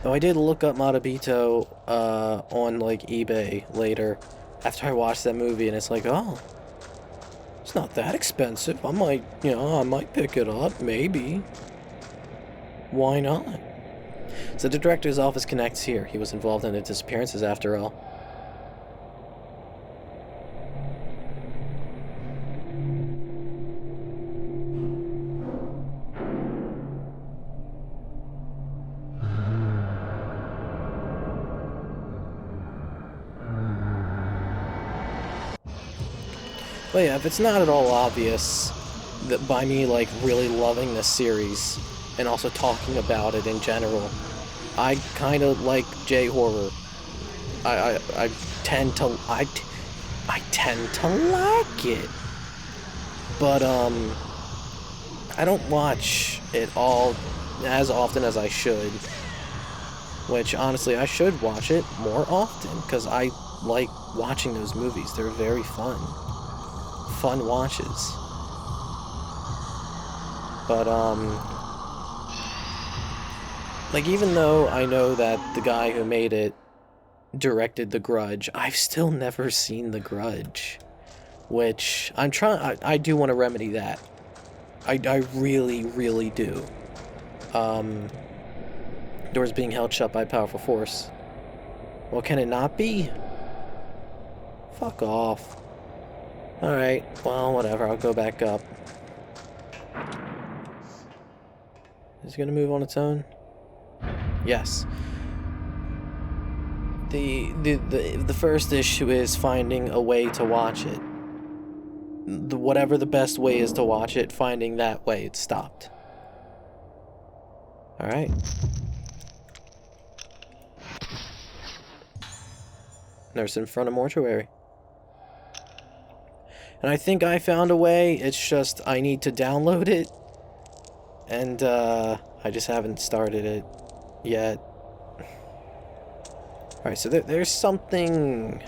Oh, I did look up Marabito on like eBay later after I watched that movie, and it's like, oh, it's not that expensive. I might, I might pick it up, maybe. Why not? So the director's office connects here. He was involved in the disappearances after all. But yeah, if it's not at all obvious that by me like really loving this series and also talking about it in general, I kind of like J-horror. I tend to I tend to like it, but I don't watch it all as often as I should. Which honestly, I should watch it more often because I like watching those movies. They're very fun watches. But like, even though I know that the guy who made it directed The Grudge, I've still never seen The Grudge, which I do want to remedy that. I really do. Doors being held shut by a powerful force. Well, can it not be? Fuck off. Alright, well, whatever, I'll go back up. Is it gonna move on its own? Yes. The first issue is finding a way to watch it. Whatever the best way is to watch it, finding that way, it stopped. Alright. Nurse in front of mortuary. And I think I found a way, it's just I need to download it. And, I just haven't started it yet. Alright, so there's something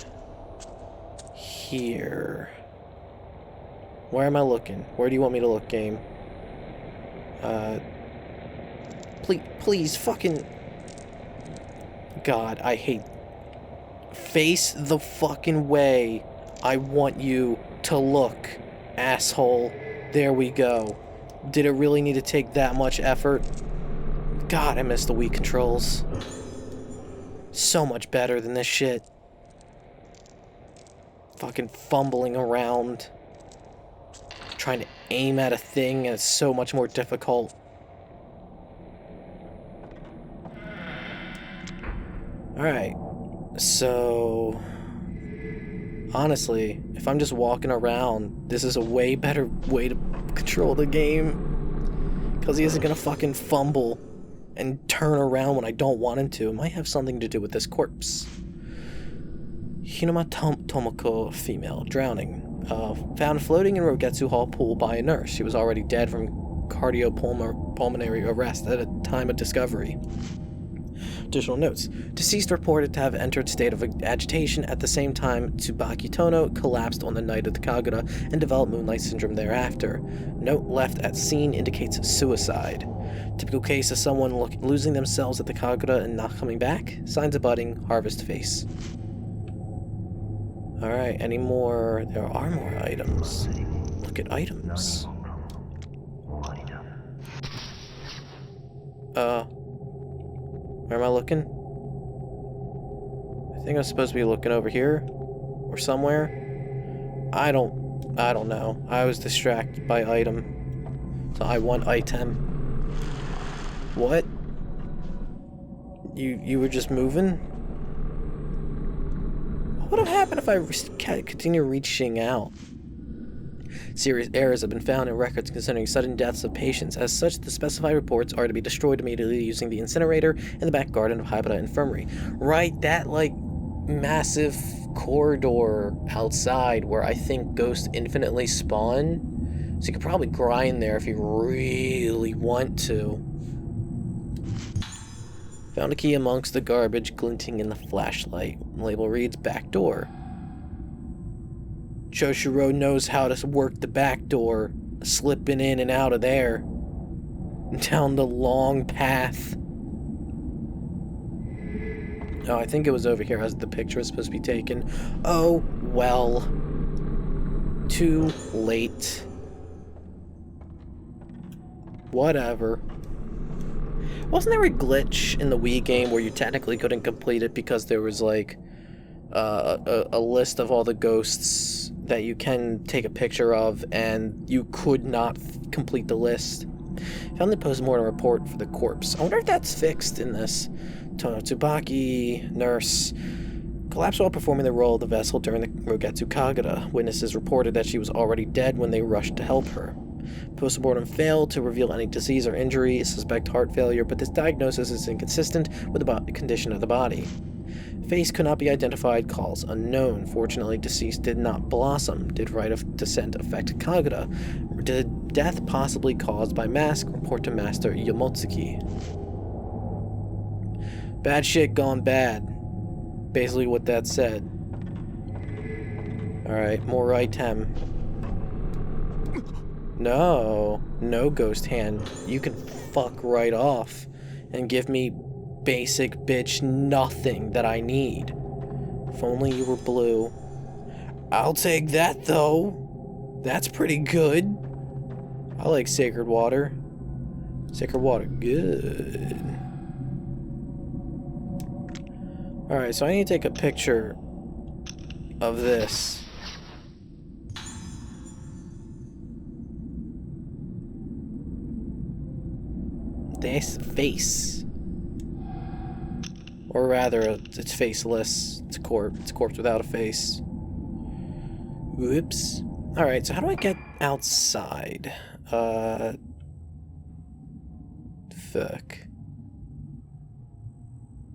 here. Where am I looking? Where do you want me to look, game? Please, fucking... God, I hate... Face the fucking way I want you to look, asshole. There we go. Did it really need to take that much effort? God, I miss the Wii controls. So much better than this shit. Fucking fumbling around. Trying to aim at a thing, and it's so much more difficult. Alright. So... honestly, if I'm just walking around, this is a way better way to control the game. Because he isn't gonna fucking fumble and turn around when I don't want him to. It might have something to do with this corpse. Hinoma Tomoko, female, drowning. Found floating in Rogetsu Hall pool by a nurse. She was already dead from cardiopulmonary arrest at a time of discovery. Additional notes. Deceased reported to have entered state of agitation at the same time Tsubaki Tono collapsed on the night of the Kagura and developed moonlight syndrome thereafter. Note left at scene indicates suicide. Typical case of someone losing themselves at the Kagura and not coming back. Signs of budding, harvest face. Alright, any more? There are more items. Look at items. Where am I looking? I think I'm supposed to be looking over here or somewhere. I don't know. I was distracted by item. So I want item. What? You were just moving? What would have happened if I continue reaching out? Serious errors have been found in records concerning sudden deaths of patients. As such, the specified reports are to be destroyed immediately using the incinerator in the back garden of Haibara Infirmary. Right, that, like, massive corridor outside where I think ghosts infinitely spawn. So you could probably grind there if you really want to. Found a key amongst the garbage glinting in the flashlight. Label reads, back door. Choshiro knows how to work the back door, slipping in and out of there, down the long path. Oh, I think it was over here as the picture was supposed to be taken. Oh, well. Too late. Whatever. Wasn't there a glitch in the Wii game where you technically couldn't complete it because there was, like, a list of all the ghosts that you can take a picture of, and you could not complete the list? Found the post-mortem report for the corpse. I wonder if that's fixed in this. Tono Tsubaki, nurse, collapsed while performing the role of the vessel during the Rogetsu Kagura. Witnesses reported that she was already dead when they rushed to help her. Post-mortem failed to reveal any disease or injury, suspect heart failure, but this diagnosis is inconsistent with the condition of the body. Face could not be identified, cause unknown. Fortunately, deceased did not blossom. Did rite of descent affect Kagura? Did death possibly caused by mask? Report to Master Yamotsuki. Bad shit gone bad. Basically what that said. Alright, more item. No. No ghost hand. You can fuck right off and give me basic bitch nothing that I need. If only you were blue. I'll take that though. That's pretty good. I like sacred water. Sacred water, good. Alright, so I need to take a picture of this. This face. Or rather, it's faceless. It's a corpse without a face. Whoops. Alright, so how do I get outside? Fuck.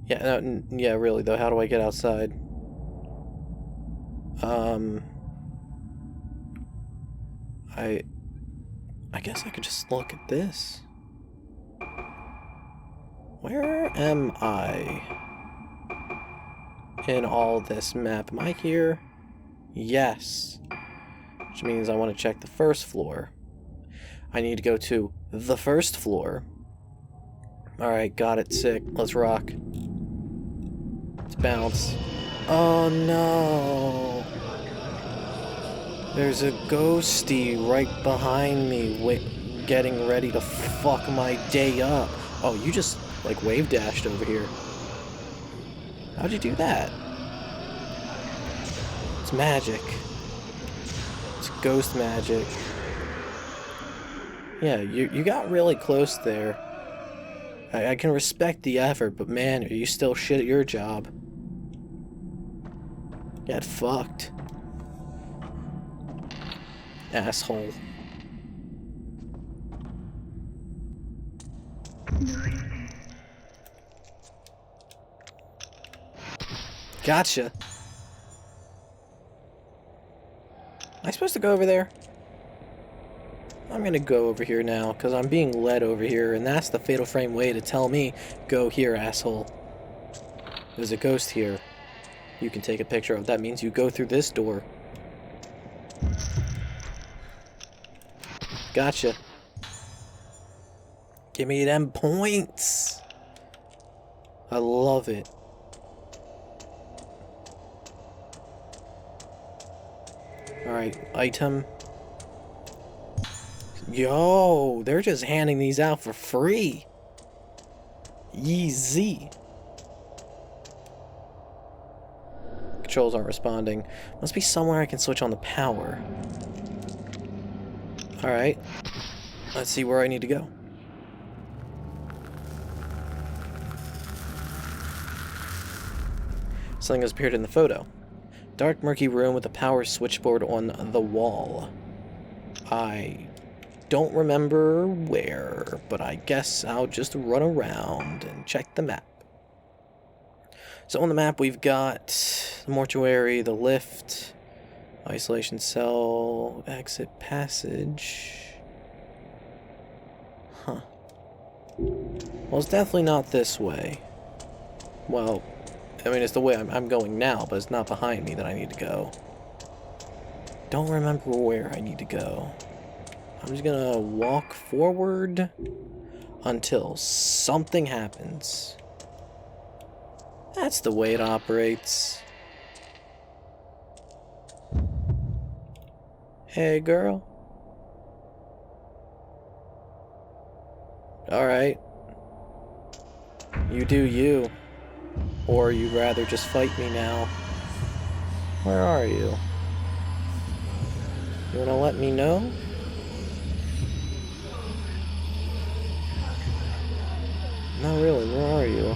Yeah, no, yeah, really, though, how do I get outside? I guess I could just look at this. Where am I in all this map? Am I here? Yes. Which means I want to check the first floor. I need to go to the first floor. Alright, got it, sick. Let's rock. Let's bounce. Oh no! There's a ghosty right behind me getting ready to fuck my day up. Oh, you just, like, wave dashed over here. How'd you do that? It's magic. It's ghost magic. Yeah, you got really close there. I can respect the effort, but man, are you still shit at your job. Get fucked. Asshole. Gotcha. Am I supposed to go over there? I'm gonna go over here now, because I'm being led over here, and that's the Fatal Frame way to tell me, go here, asshole. There's a ghost here. You can take a picture of. That means you go through this door. Gotcha. Give me them points. I love it. Alright, item. Yo, they're just handing these out for free. Easy. Controls aren't responding. Must be somewhere I can switch on the power. Alright. Let's see where I need to go. Something has appeared in the photo. Dark, murky room with a power switchboard on the wall. I don't remember where, but I guess I'll just run around and check the map. So on the map we've got the mortuary, the lift, isolation cell, exit passage. Huh. Well, it's definitely not this way. Well, I mean, it's the way I'm going now, but it's not behind me that I need to go. Don't remember where I need to go. I'm just gonna walk forward until something happens. That's the way it operates. Hey, girl. Alright. You do you. Or you'd rather just fight me now. Where are you? You wanna let me know? Not really, where are you?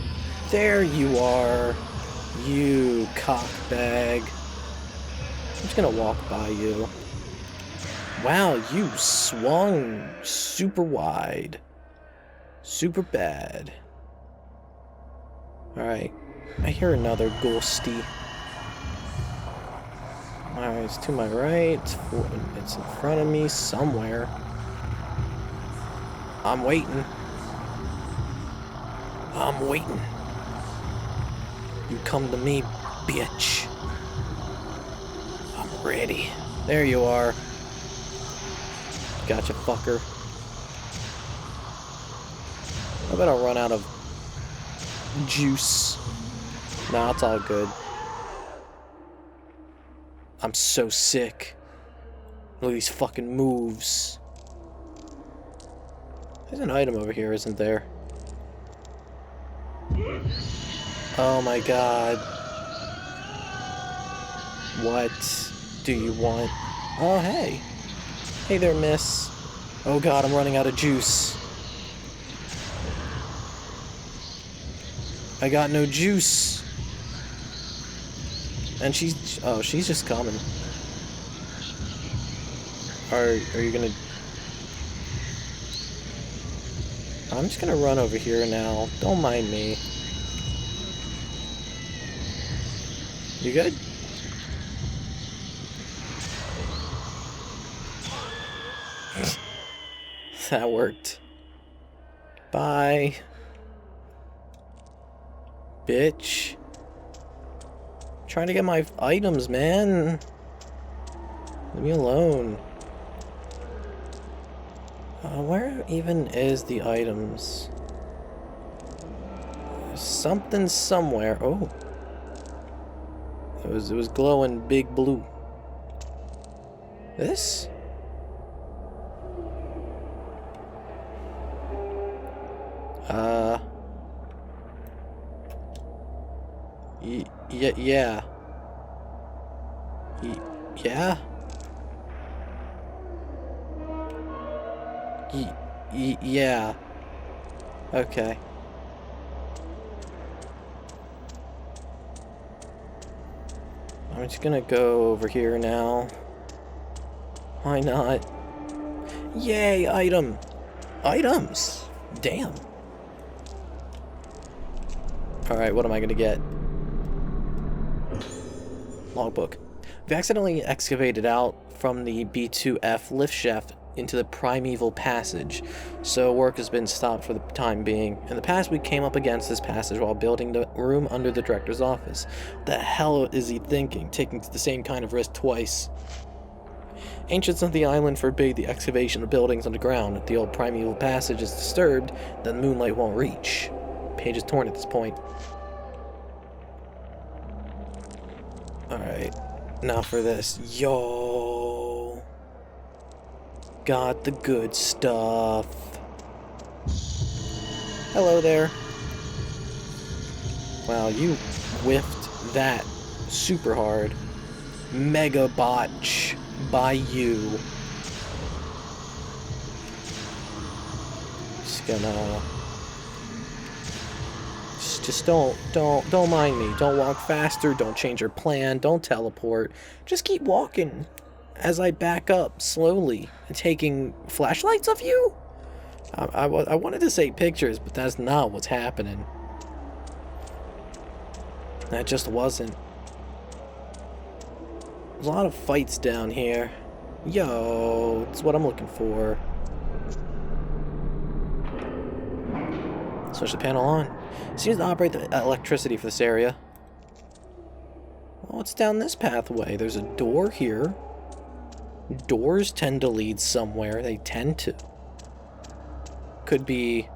There you are! You cockbag. I'm just gonna walk by you. Wow, you swung super wide. Super bad. Alright. I hear another ghosty. Alright, it's to my right. It's in front of me somewhere. I'm waiting. I'm waiting. You come to me, bitch. I'm ready. There you are. Gotcha, fucker. I bet I'll run out of juice. Nah, it's all good. I'm so sick. Look at these fucking moves. There's an item over here, isn't there? Oh my god. What do you want? Oh, hey. Hey there, miss. Oh god, I'm running out of juice. I got no juice. And she's... oh, she's just coming. Are you gonna... I'm just gonna run over here now. Don't mind me. You good? That worked. Bye. Bitch. Trying to get my items, man. Leave me alone. Where even is the items? There's something somewhere. Oh. It was glowing big blue. This? Yeah. Yeah? Yeah. Okay. I'm just gonna go over here now. Why not? Yay, item! Items! Damn. Alright, what am I gonna get? Logbook. We've accidentally excavated out from the B2F lift shaft into the primeval passage, so work has been stopped for the time being. In the past, we came up against this passage while building the room under the director's office. What the hell is he thinking, taking the same kind of risk twice? Ancients of the island forbade the excavation of buildings underground. If the old primeval passage is disturbed, then moonlight won't reach. Page is torn at this point. Alright, now for this. Yo! Got the good stuff. Hello there. Wow, you whiffed that super hard. Mega botch by you. Just gonna... Just don't mind me. Don't walk faster. Don't change your plan. Don't teleport. Just keep walking as I back up slowly and taking flashlights of you. I wanted to say pictures, but that's not what's happening. That just wasn't. There's a lot of fights down here. Yo, that's what I'm looking for. Switch the panel on. Seems to operate the electricity for this area. Well, what's down this pathway? There's a door here. Doors tend to lead somewhere. They tend to. Could be...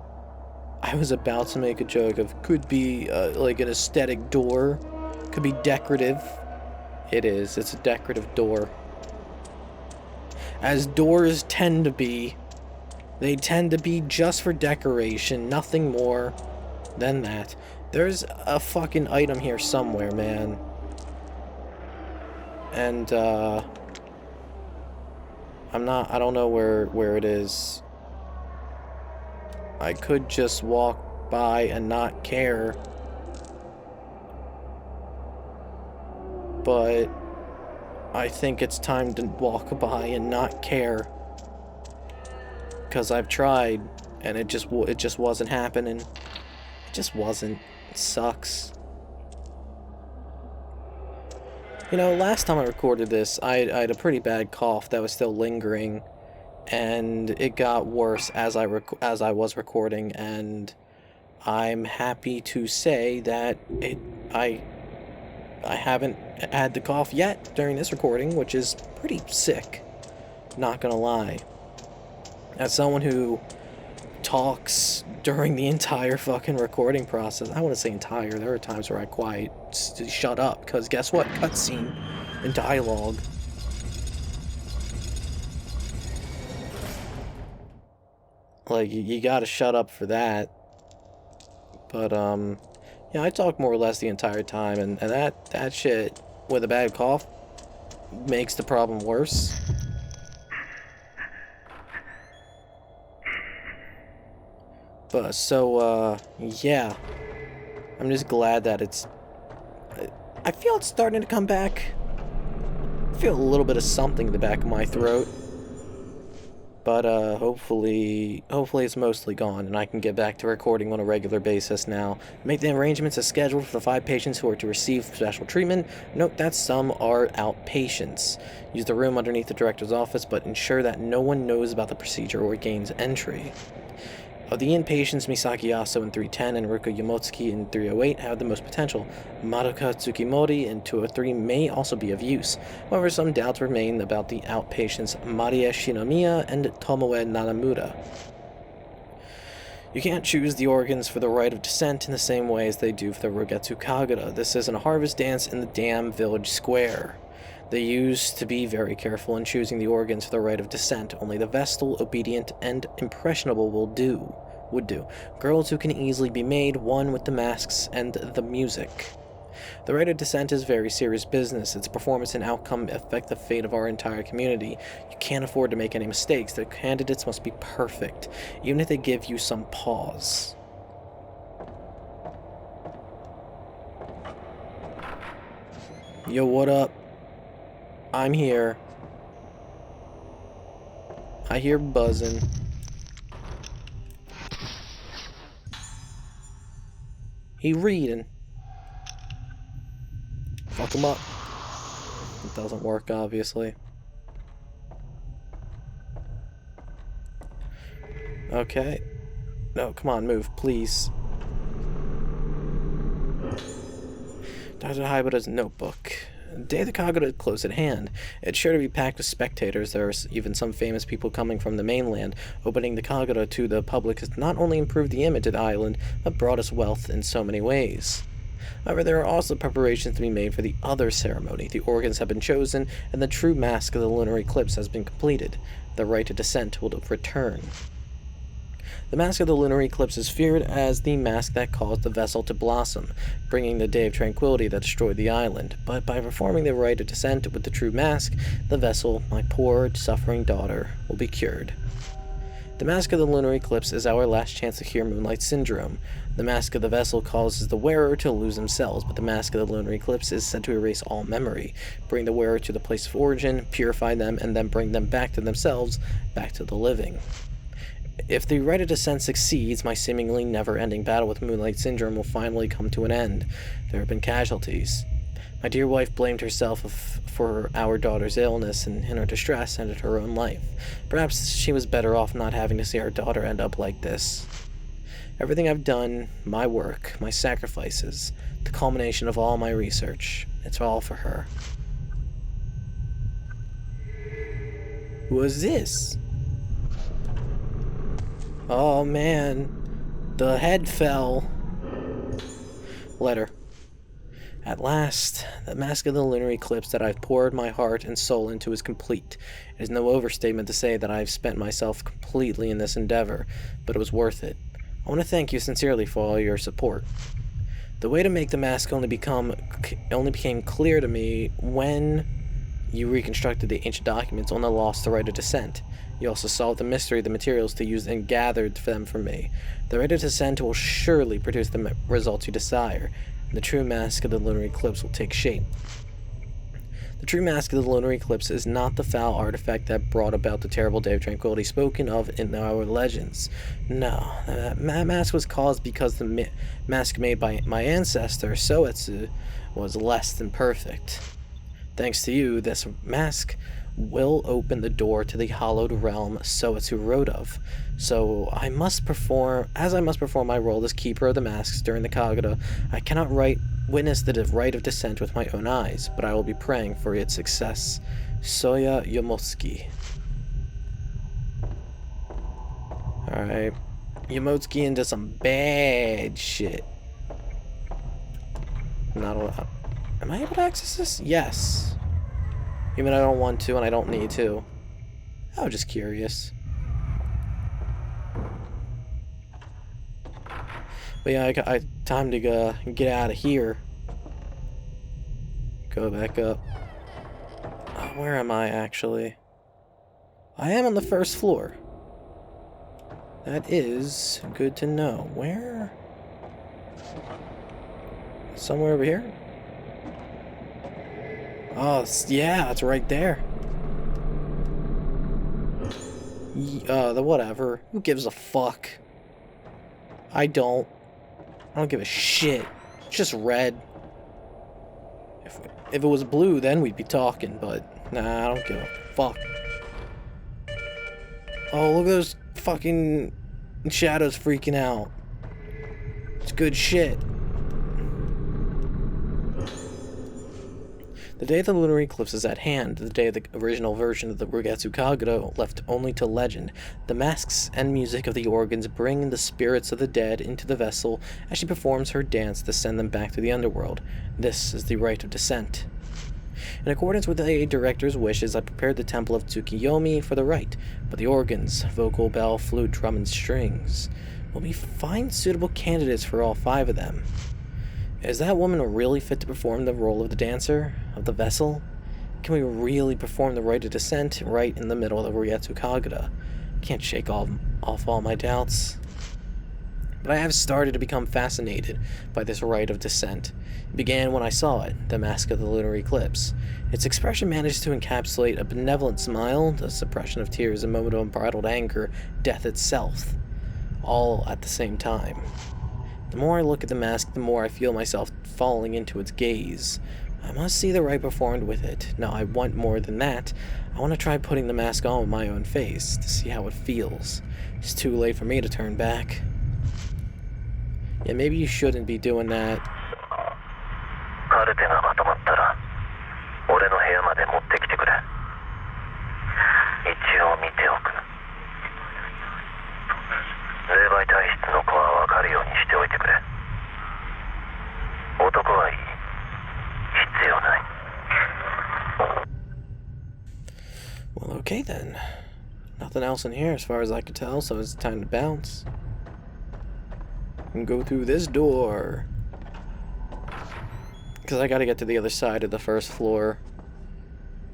I I was about to make a joke of could be like an aesthetic door. Could be decorative. It is. It's a decorative door. As doors tend to be. They tend to be just for decoration. Nothing more than that. There's a fucking item here somewhere, man. And, I don't know where it is. I could just walk by and not care. But I think it's time to walk by and not care. Because I've tried, and it just wasn't happening. It just wasn't. It sucks. You know, last time I recorded this, I had a pretty bad cough that was still lingering. And it got worse as I was recording, and I'm happy to say that I haven't had the cough yet during this recording, which is pretty sick, not gonna lie. As someone who talks during the entire fucking recording process, I want to say entire, there are times where I quiet, shut up, because guess what, cutscene and dialogue. Like, you gotta shut up for that. But, yeah, I talk more or less the entire time, and that shit with a bad cough makes the problem worse. But, so, yeah. I'm just glad that I feel it's starting to come back. I feel a little bit of something in the back of my throat. But, hopefully it's mostly gone, and I can get back to recording on a regular basis now. Make the arrangements as scheduled for the 5 patients who are to receive special treatment. Note that some are outpatients. Use the room underneath the director's office, but ensure that no one knows about the procedure or gains entry. Of the inpatients, Misaki Yaso in 310 and Ruka Yamotsuki in 308 have the most potential. Madoka Tsukimori in 203 may also be of use. However, some doubts remain about the outpatients Maria Shinomiya and Tomoe Nanamura. You can't choose the organs for the rite of descent in the same way as they do for the Rogetsu Kagura. This isn't a harvest dance in the damn village square. They used to be very careful in choosing the organs for the rite of descent. Only the Vestal, obedient, and impressionable would do. Girls who can easily be made one with the masks and the music. The rite of descent is very serious business. Its performance and outcome affect the fate of our entire community. You can't afford to make any mistakes. The candidates must be perfect, even if they give you some pause. Yo, what up? I'm here. I hear buzzing. He reading. Fuck him up. It doesn't work, obviously. Okay. No, come on, move, please. Dr. Haibuta's notebook. Day of the Kagura is close at hand. It's sure to be packed with spectators. There are even some famous people coming from the mainland. Opening the Kagura to the public has not only improved the image of the island, but brought us wealth in so many ways. However, there are also preparations to be made for the other ceremony. The organs have been chosen, and the true mask of the Lunar Eclipse has been completed. The rite of descent will return. The mask of the Lunar Eclipse is feared as the mask that caused the vessel to blossom, bringing the day of tranquility that destroyed the island. But by performing the rite of descent with the true mask, the vessel, my poor, suffering daughter, will be cured. The mask of the Lunar Eclipse is our last chance to cure Moonlight Syndrome. The mask of the vessel causes the wearer to lose themselves, but the mask of the Lunar Eclipse is said to erase all memory, bring the wearer to the place of origin, purify them, and then bring them back to themselves, back to the living. If the rite of descent succeeds, my seemingly never-ending battle with Moonlight Syndrome will finally come to an end. There have been casualties. My dear wife blamed herself for our daughter's illness and in her distress ended her own life. Perhaps she was better off not having to see our daughter end up like this. Everything I've done, my work, my sacrifices, the culmination of all my research, it's all for her. Who is this? Oh man, The head fell. Letter. At last, the mask of the lunar eclipse that I've poured my heart and soul into is complete. It is no overstatement to say that I've spent myself completely in this endeavor, but it was worth it. I want to thank you sincerely for all your support. The way to make the mask only became clear to me when you reconstructed the ancient documents on the lost right of descent. You also solved the mystery of the materials to use and gathered them for me. The right of descent will surely produce the results you desire, and the true mask of the lunar eclipse will take shape. The true mask of the lunar eclipse is not the foul artifact that brought about the terrible day of tranquility spoken of in our legends. No, that mask was caused because the mask made by my ancestor, Soetsu, was less than perfect. Thanks to you, this mask will open the door to the hallowed realm Soetsu wrote of. So I must perform my role as keeper of the masks during the Kagura. I cannot witness the rite of descent with my own eyes, but I will be praying for its success. Soya Yomotsuki. Alright. Yomotsuki into some bad shit. Not allowed. Am I able to access this? Yes. Even I don't want to and I don't need to. I was just curious. But yeah, I time to get out of here. Go back up. Where am I actually? I am on the first floor. That is good to know. Where? Somewhere over here? Oh, yeah, it's right there. The whatever. Who gives a fuck? I don't give a shit. It's just red. If it was blue, then we'd be talking, but nah, I don't give a fuck. Oh, look at those fucking shadows freaking out. It's good shit. The day of the lunar eclipse is at hand, the day of the original version of the Rugetsu Kagura left only to legend. The masks and music of the organs bring the spirits of the dead into the vessel as she performs her dance to send them back to the underworld. This is the rite of descent. In accordance with the director's wishes, I prepared the temple of Tsukiyomi for the rite, but the organs, vocal, bell, flute, drum, and strings will be fine suitable candidates for all 5 of them. Is that woman really fit to perform the role of the dancer, of the vessel? Can we really perform the rite of descent right in the middle of the Rugetsu Kagura? Can't shake off all my doubts. But I have started to become fascinated by this rite of descent. It began when I saw it, the mask of the lunar eclipse. Its expression managed to encapsulate a benevolent smile, the suppression of tears, a moment of unbridled anger, death itself, all at the same time. The more I look at the mask, the more I feel myself falling into its gaze. I must see the rite performed with it. No, I want more than that. I want to try putting the mask on with my own face, to see how it feels. It's too late for me to turn back. Yeah, maybe you shouldn't be doing that. Well, okay then. Nothing else in here as far as I could tell, so it's time to bounce. And go through this door. Because I gotta get to the other side of the first floor.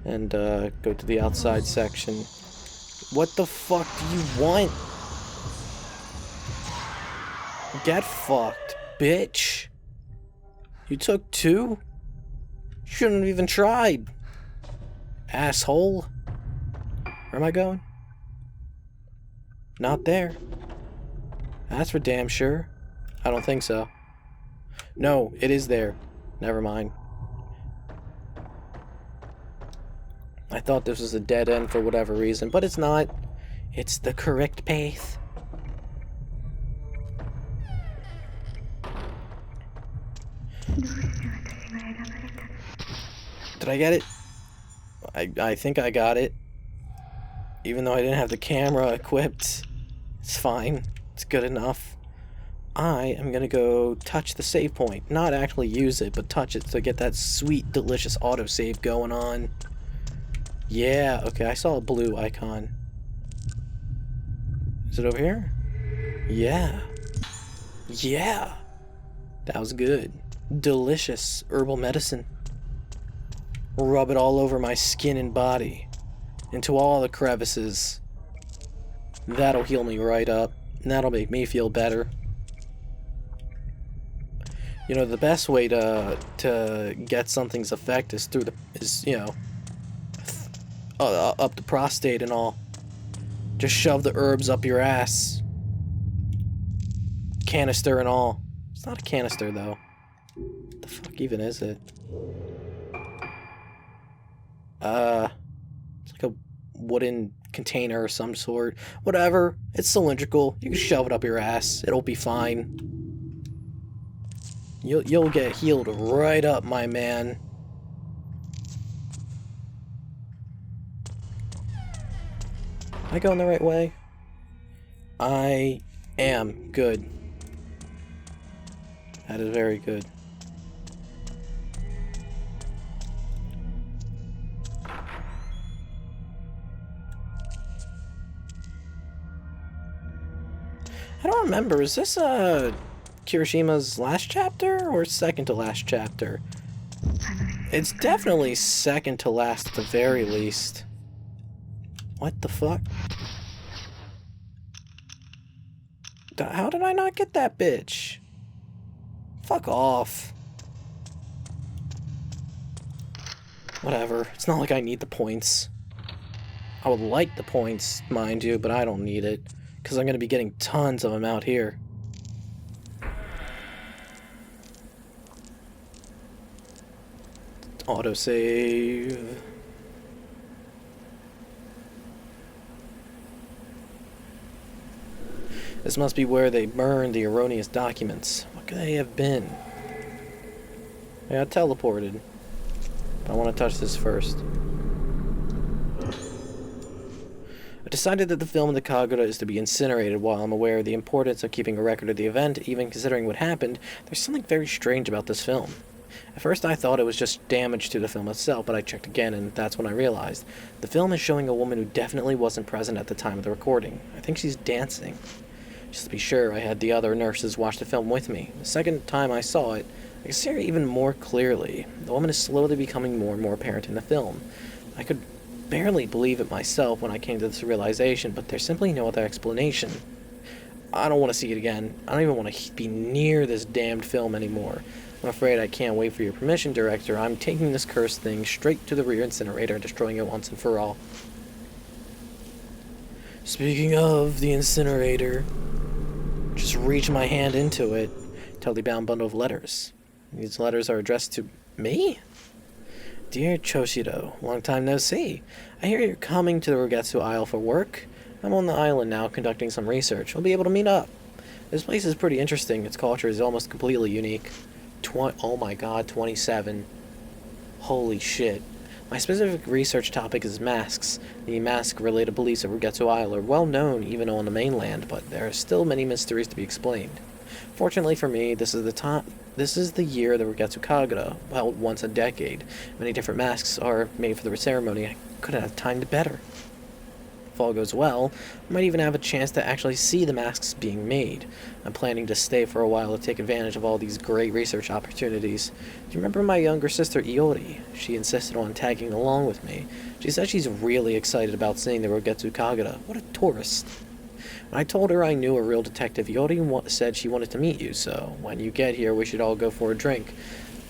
And go to the outside section. What the fuck do you want? Get fucked, bitch. You took 2? Shouldn't have even tried. Asshole. Where am I going? Not there. That's for damn sure. I don't think so. No, it is there. Never mind. I thought this was a dead end for whatever reason, but it's not. It's the correct path. Did I get it? I think I got it. Even though I didn't have the camera equipped. It's fine. It's good enough. I am gonna go touch the save point. Not actually use it, but touch it to get that sweet, delicious autosave going on. Yeah, okay, I saw a blue icon. Is it over here? Yeah. Yeah! That was good. Delicious herbal medicine. Rub it all over my skin and body. Into all the crevices. That'll heal me right up. And that'll make me feel better. You know, the best way to get something's effect is through up the prostate and all. Just shove the herbs up your ass. Canister and all. It's not a canister though. What the fuck even is it? It's like a wooden container of some sort. Whatever. It's cylindrical. You can shove it up your ass. It'll be fine. You'll get healed right up, my man. Am I going the right way? I am good. That is very good. I don't remember. Is this Kirishima's last chapter or second to last chapter? It's definitely second to last at the very least. What the fuck? How did I not get that bitch? Fuck off. Whatever. It's not like I need the points. I would like the points, mind you, but I don't need it. Because I'm going to be getting tons of them out here. Autosave. This must be where they burned the erroneous documents. What could they have been? I got teleported. But I want to touch this first. I decided that the film of the Kagura is to be incinerated. While I'm aware of the importance of keeping a record of the event, even considering what happened, there's something very strange about this film. At first I thought it was just damage to the film itself, but I checked again and that's when I realized. The film is showing a woman who definitely wasn't present at the time of the recording. I think she's dancing. Just to be sure, I had the other nurses watch the film with me. The second time I saw it, I could see her even more clearly. The woman is slowly becoming more and more apparent in the film. I could barely believe it myself when I came to this realization, but there's simply no other explanation. I don't want to see it again. I don't even want to be near this damned film anymore. I'm afraid I can't wait for your permission, Director. I'm taking this cursed thing straight to the rear incinerator and destroying it once and for all. Speaking of the incinerator, just reach my hand into it. Tightly bound bundle of letters. These letters are addressed to me? Dear Choshiro, long time no see. I hear you're coming to the Rugetsu Isle for work. I'm on the island now conducting some research. We'll be able to meet up. This place is pretty interesting. Its culture is almost completely unique. Oh my god, 27. Holy shit. My specific research topic is masks. The mask-related beliefs of Rugetsu Isle are well known even on the mainland, but there are still many mysteries to be explained. Fortunately for me, this is the year the Rugetsu Kagura, held once a decade. Many different masks are made for the ceremony. I couldn't have timed it better. If all goes well, I might even have a chance to actually see the masks being made. I'm planning to stay for a while to take advantage of all these great research opportunities. Do you remember my younger sister Iori? She insisted on tagging along with me. She said she's really excited about seeing the Rugetsu Kagura. What a tourist. When I told her I knew a real detective, Iori said she wanted to meet you, so when you get here we should all go for a drink.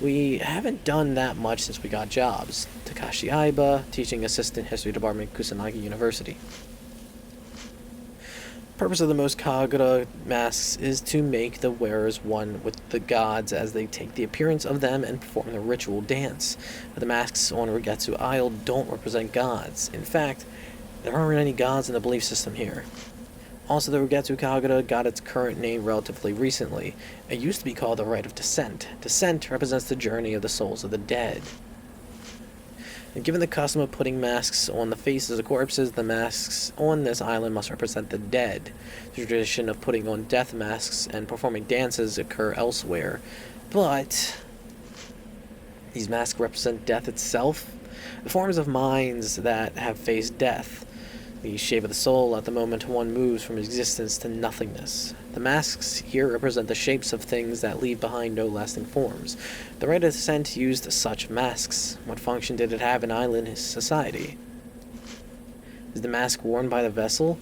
We haven't done that much since we got jobs. Takashi Aiba, teaching assistant history department, Kusanagi University. The purpose of the most Kagura masks is to make the wearers one with the gods as they take the appearance of them and perform the ritual dance. But the masks on Rugetsu Isle don't represent gods. In fact, there aren't any gods in the belief system here. Also, the Rugetsu Kagura got its current name relatively recently. It used to be called the Rite of Descent. Descent represents the journey of the souls of the dead. And given the custom of putting masks on the faces of corpses, the masks on this island must represent the dead. The tradition of putting on death masks and performing dances occur elsewhere, but these masks represent death itself, the forms of minds that have faced death, the shape of the soul at the moment one moves from existence to nothingness. The masks here represent the shapes of things that leave behind no lasting forms. The Rite of Descent used such masks. What function did it have in island society? Is the mask worn by the vessel?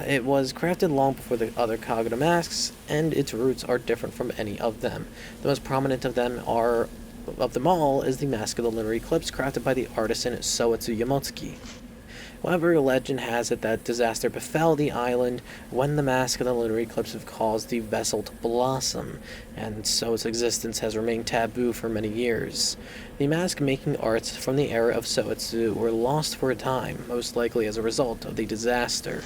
It was crafted long before the other Kagura masks, and its roots are different from any of them. The most prominent of them all is the Mask of the Lunar Eclipse, crafted by the artisan Soetsu Yamotsuki. However, legend has it that disaster befell the island when the Mask of the Lunar Eclipse caused the vessel to blossom, and so its existence has remained taboo for many years. The mask-making arts from the era of Soetsu were lost for a time, most likely as a result of the disaster.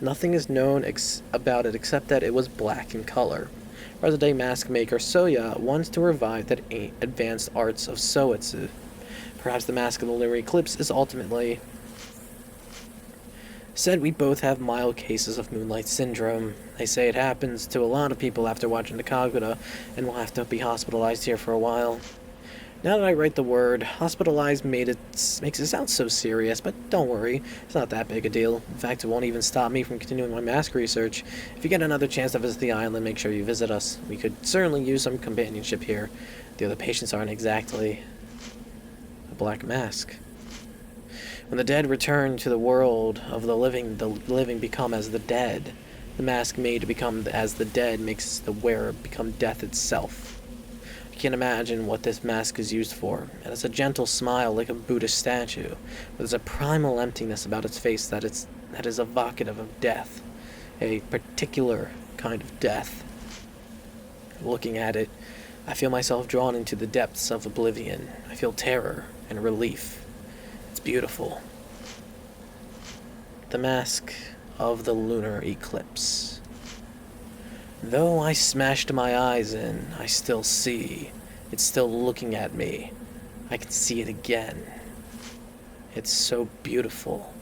Nothing is known about it except that it was black in color. Present-day mask maker Soya wants to revive the advanced arts of Soetsu. Perhaps the Mask of the Lunar Eclipse is ultimately said we both have mild cases of Moonlight Syndrome. They say it happens to a lot of people after watching the Kagura, and will have to be hospitalized here for a while. Now that I write the word, hospitalized makes it sound so serious, but don't worry, it's not that big a deal. In fact, it won't even stop me from continuing my mask research. If you get another chance to visit the island, make sure you visit us. We could certainly use some companionship here. The other patients aren't exactly a black mask. When the dead return to the world of the living become as the dead. The mask made to become as the dead makes the wearer become death itself. I can't imagine what this mask is used for. It has a gentle smile like a Buddhist statue, but there's a primal emptiness about its face that is evocative of death, a particular kind of death. Looking at it, I feel myself drawn into the depths of oblivion. I feel terror and relief. It's beautiful. The Mask of the Lunar Eclipse. Though I smashed my eyes in, I still see. It's still looking at me. I can see it again. It's so beautiful.